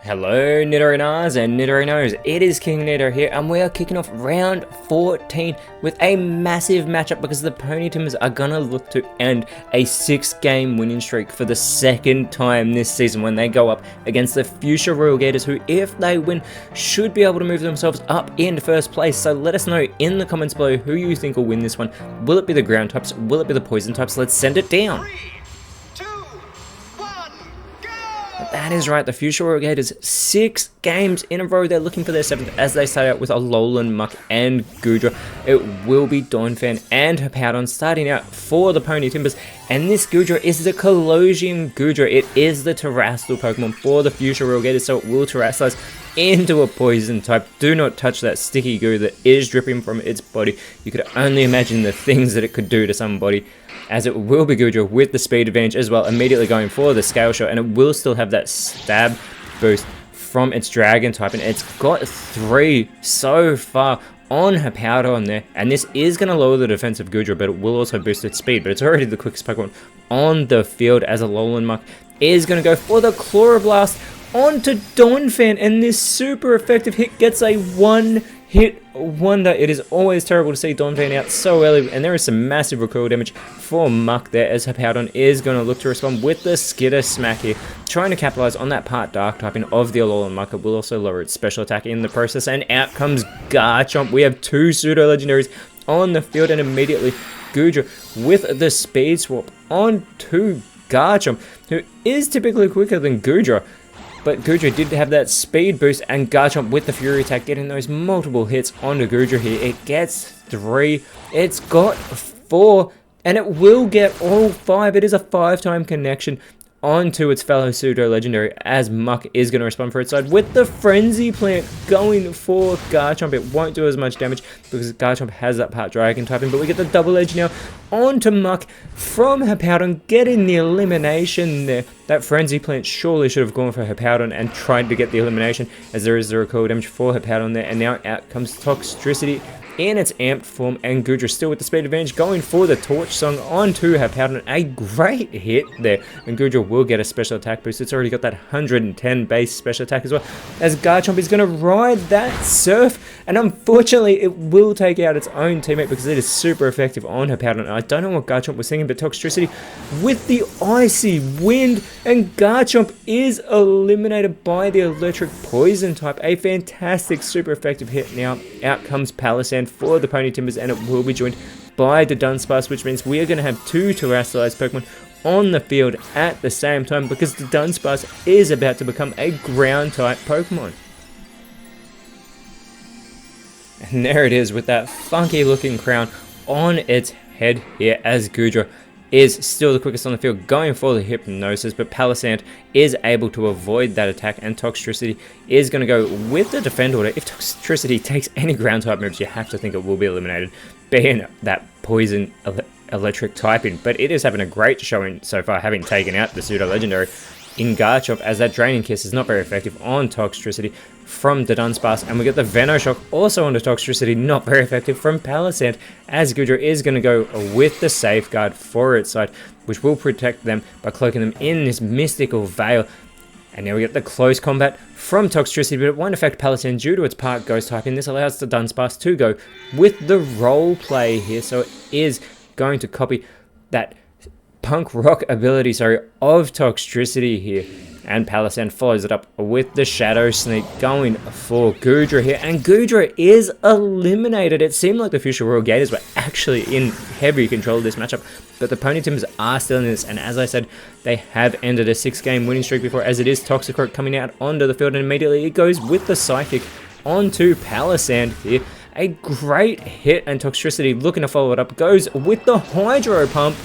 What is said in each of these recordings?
Hello Nidorinas and Nidorinos, it is KingNido here and we are kicking off round 14 with a massive matchup because the Pony Timbers are gonna look to end a 6-game winning streak for the second time this season when they go up against the Fuchsia Royal Gators, who if they win should be able to move themselves up into first place. So let us know in the comments below who you think will win this one. Will it be the ground types? Will it be the poison types? Let's send it down. 3, 2, 1, go! That is right, the Fuchsia Royal Gators, 6 games in a row. They're looking for their 7th as they start out with Alolan Muck and Goodra. It will be Donphan and Hippowdon starting out for the Pony Timbers. And this Goodra is the Colosseum Goodra. It is the Terrestrial Pokemon for the Fuchsia Royal Gators, so it will Terrasilize into a poison type. Do not touch that sticky goo that is dripping from its body. You could only imagine the things that it could do to somebody, as it will be Goodra with the speed advantage as well, immediately going for the Scale Shot, and it will still have that stab boost from its Dragon type, and it's got 3 so far on Hippowdon there, and this is going to lower the defense of Goodra, but it will also boost its speed, but it's already the quickest Pokemon on the field, as Alolan Muck is going to go for the Chloroblast onto Donphan, and this super effective hit gets a one-hit wonder. It is always terrible to see Donphan out so early, and there is some massive recoil damage for Muck there, as Hippowdon is going to look to respond with the Skitter Smack here, trying to capitalize on that part dark typing of the Alolan Muck. It will also lower its special attack in the process, and out comes Garchomp. We have 2 pseudo legendaries on the field, and immediately Goodra with the speed swap onto Garchomp, who is typically quicker than Goodra. But Goodra did have that speed boost, and Garchomp with the Fury attack getting those multiple hits onto Goodra here. It gets 3, it's got 4, and it will get all 5. It is a 5-time connection onto its fellow pseudo legendary, as Muck is going to respond for its side with the Frenzy Plant going for Garchomp. It won't do as much damage because Garchomp has that part Dragon typing, but we get the double edge now onto Muck from Hippowdon, getting the elimination there. That Frenzy Plant surely should have gone for Hippowdon and tried to get the elimination, as there is the recoil damage for Hippowdon there, and now out comes Toxtricity in its amped form, and Goodra still with the speed advantage going for the Torch Song onto Hippowdon. A great hit there, and Goodra will get a special attack boost. It's already got that 110 base special attack as well, as Garchomp is going to ride that Surf, and unfortunately it will take out its own teammate because it is super effective on Hippowdon. I don't know what Garchomp was thinking, but Toxtricity with the Icy Wind, and Garchomp is eliminated by the Electric Poison type. A fantastic super effective hit. Now out comes Palisand for the Pony Timbers, and it will be joined by the Dunsparce, which means we are going to have 2 Terrastalized Pokemon on the field at the same time, because the Dunsparce is about to become a ground type Pokemon. And there it is with that funky looking crown on its head here, as Goodra is still the quickest on the field going for the Hypnosis, but Palisand is able to avoid that attack, and Toxtricity is going to go with the Defend Order. If Toxtricity takes any ground type moves, you have to think it will be eliminated, being that poison electric typing, but it is having a great showing so far, having taken out the pseudo legendary in Garchomp, as that Draining Kiss is not very effective on Toxtricity from the Dunsparce, and we get the Venoshock also onto Toxtricity, not very effective from Palisand, as Goodra is going to go with the Safeguard for its side, which will protect them by cloaking them in this mystical veil. And now we get the close combat from Toxtricity, but it won't affect Palisand due to its part Ghost typing. This allows the Dunsparce to go with the Role Play here, so it is going to copy that punk rock ability, of Toxtricity here, and Palisand follows it up with the Shadow Sneak going for Goodra here, and Goodra is eliminated. It seemed like the Fuchsia Royal Gators were actually in heavy control of this matchup, but the Pony Timbers are still in this, and as I said, they have ended a 6-game winning streak before, as it is Toxicroak coming out onto the field, and immediately it goes with the Psychic onto Palisand here. A great hit, and Toxtricity looking to follow it up goes with the Hydro Pump,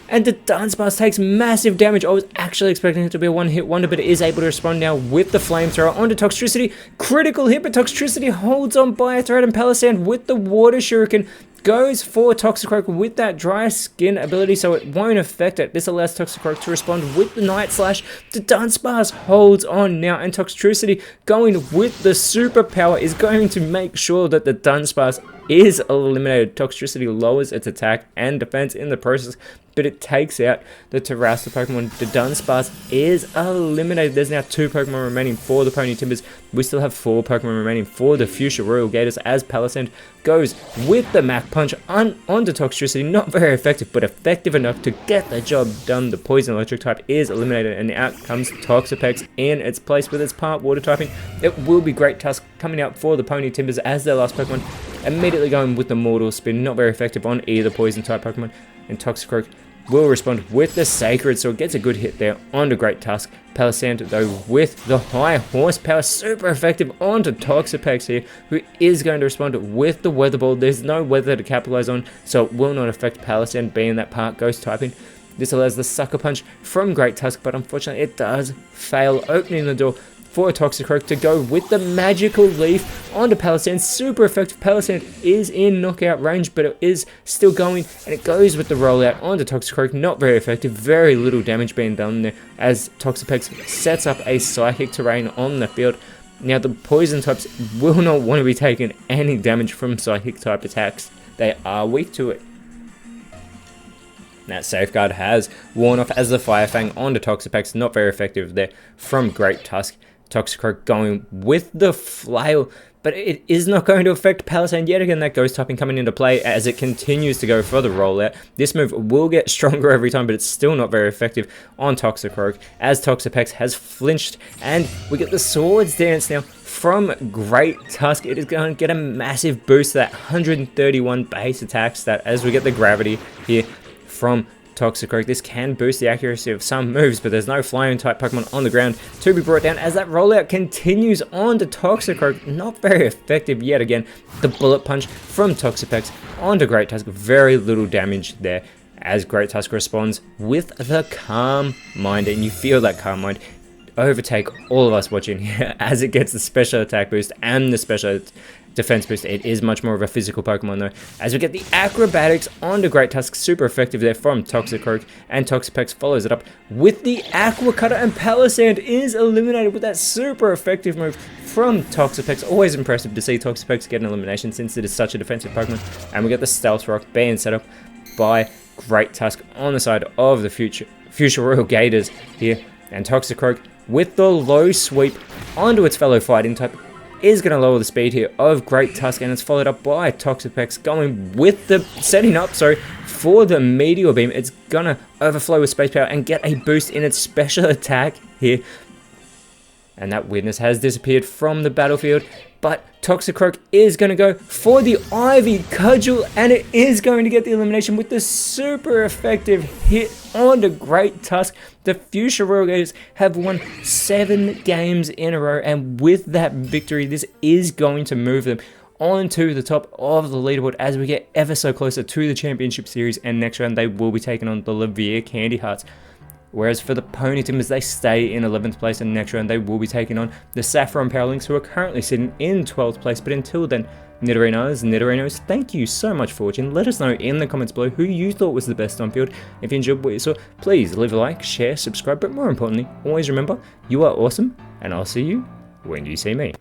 and the Dunsparce takes massive damage. I was actually expecting it to be a one-hit wonder, but it is able to respond now with the Flamethrower onto Toxtricity. Critical hit, but Toxtricity holds on by a thread, and Palisand with the Water Shuriken goes for Toxicroak with that Dry Skin ability, so it won't affect it. This allows Toxicroak to respond with the Night Slash. The Dunsparce holds on now, and Toxtricity going with the Superpower is going to make sure that the Dunsparce is eliminated. Toxtricity lowers its attack and defense in the process, but it takes out the Terrasta Pokemon. The Dunsparce is eliminated. There's now 2 Pokemon remaining for the Pony Timbers. We still have 4 Pokemon remaining for the Fuchsia Royal Gators as Palisand goes with the Mach Punch onto Toxtricity. Not very effective, but effective enough to get the job done. The Poison Electric type is eliminated, and out comes Toxapex in its place with its part Water typing. It will be Great Tusk coming out for the Pony Timbers as their last Pokemon. Immediately going with the Mortal Spin, not very effective on either Poison type Pokemon, and Toxicroak will respond with the Sacred Sword. Gets a good hit there onto Great Tusk. Palisand, though, with the high horsepower, super effective onto Toxapex here, who is going to respond with the Weather Ball. There's no weather to capitalize on, so it will not affect Palisand, being that part Ghost typing. This allows the Sucker Punch from Great Tusk, but unfortunately it does fail, opening the door for a Toxicroak to go with the Magical Leaf onto Palisand. Super effective. Palisand is in knockout range, but it is still going, and it goes with the rollout onto Toxicroak. Not very effective. Very little damage being done there as Toxapex sets up a Psychic Terrain on the field. Now, the Poison types will not want to be taking any damage from Psychic type attacks. They are weak to it. That Safeguard has worn off as the Fire Fang onto Toxapex. Not very effective there from Great Tusk. Toxicroak going with the Flail, but it is not going to affect Palisand yet again. That Ghost typing coming into play as it continues to go for the rollout. This move will get stronger every time, but it's still not very effective on Toxicroak as Toxapex has flinched, and we get the Swords Dance now from Great Tusk. It is going to get a massive boost to that 131 base attack stat as we get the Gravity here from Toxicroak. This can boost the accuracy of some moves, but there's no flying type Pokemon on the ground to be brought down as that rollout continues on to Toxicroak. Not very effective yet again. The Bullet Punch from Toxapex onto Great Tusk. Very little damage there as Great Tusk responds with the Calm Mind, and you feel that Calm Mind overtake all of us watching here as it gets the special attack boost and the special defense boost. It is much more of a physical Pokemon though, as we get the Acrobatics onto Great Tusk. Super effective there from Toxicroak, and Toxapex follows it up with the Aqua Cutter, and Palisand is eliminated with that super effective move from Toxapex. Always impressive to see Toxapex get an elimination since it is such a defensive Pokemon. And we get the Stealth Rock being set up by Great Tusk on the side of the Fuchsia Royal Gators here, and Toxicroak with the low sweep onto its fellow fighting type is going to lower the speed here of Great Tusk, and it's followed up by Toxapex going with the setting up for the Meteor Beam. It's going to overflow with space power and get a boost in its special attack here. And that Witness has disappeared from the battlefield, but Toxicroak is going to go for the Ivy Cudgel, and it is going to get the elimination with the super effective hit onto Great Tusk. The Fuchsia Royal Gators have won 7 games in a row, and with that victory, this is going to move them onto the top of the leaderboard as we get ever so closer to the Championship Series, and next round they will be taking on the Levere Candy Hearts. Whereas for the Pony Timbers, they stay in 11th place, and next round they will be taking on the Saffron Powerlinks, who are currently sitting in 12th place. But until then, Nidorinos, thank you so much for watching. Let us know in the comments below who you thought was the best on field. If you enjoyed what you saw, please leave a like, share, subscribe, but more importantly, always remember, you are awesome, and I'll see you when you see me.